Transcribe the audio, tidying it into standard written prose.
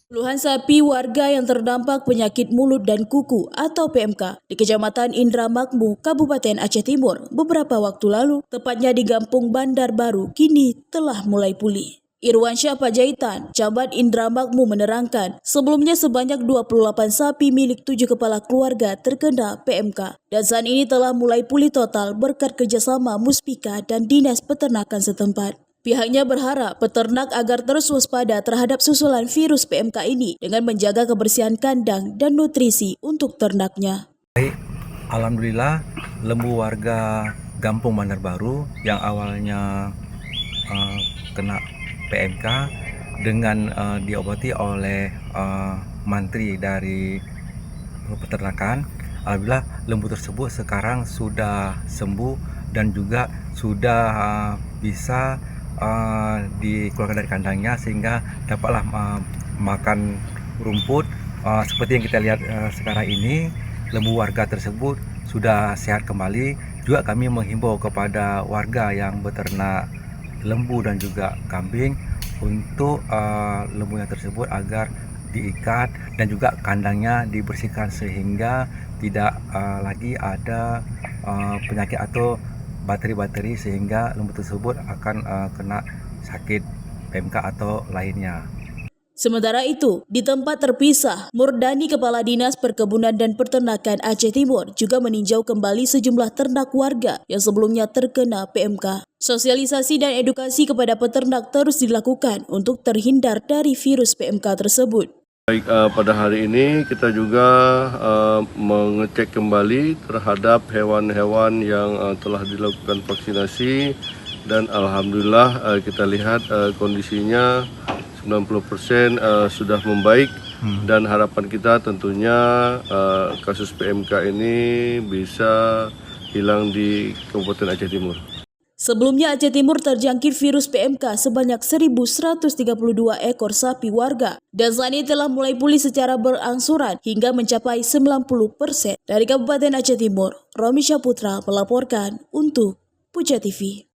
Puluhan sapi warga yang terdampak penyakit mulut dan kuku atau PMK di Kecamatan Indramakmu, Kabupaten Aceh Timur beberapa waktu lalu, tepatnya di Kampung Bandar Baru, kini telah mulai pulih. Irwansyah Panjaitan, Camat Indramakmu menerangkan, sebelumnya sebanyak 28 sapi milik 7 kepala keluarga terkena PMK dan saat ini telah mulai pulih total berkat kerjasama Muspika dan Dinas Peternakan setempat. Pihaknya berharap peternak agar terus waspada terhadap susulan virus PMK ini dengan menjaga kebersihan kandang dan nutrisi untuk ternaknya. Alhamdulillah, lembu warga Kampung Bandar Baru yang awalnya kena PMK dengan diobati oleh mantri dari peternakan. Alhamdulillah, lembu tersebut sekarang sudah sembuh dan juga sudah bisa dikeluarkan dari kandangnya sehingga dapatlah makan rumput. Seperti yang kita lihat sekarang ini, lembu warga tersebut sudah sehat kembali. Juga kami menghimbau kepada warga yang beternak lembu dan juga kambing untuk lembunya tersebut agar diikat dan juga kandangnya dibersihkan sehingga tidak lagi ada penyakit atau bakteri-bakteri sehingga lembu tersebut akan kena sakit PMK atau lainnya. Sementara itu, di tempat terpisah, Murdani Kepala Dinas Perkebunan dan Peternakan Aceh Timur juga meninjau kembali sejumlah ternak warga yang sebelumnya terkena PMK. Sosialisasi dan edukasi kepada peternak terus dilakukan untuk terhindar dari virus PMK tersebut. Baik, pada hari ini kita juga mengecek kembali terhadap hewan-hewan yang telah dilakukan vaksinasi dan alhamdulillah kita lihat kondisinya 90% sudah membaik dan harapan kita tentunya kasus PMK ini bisa hilang di Kabupaten Aceh Timur. Sebelumnya Aceh Timur terjangkit virus PMK sebanyak 1.132 ekor sapi warga dan saat ini telah mulai pulih secara berangsuran hingga mencapai 90%. Dari Kabupaten Aceh Timur, Romi Syaputra melaporkan untuk Puja TV.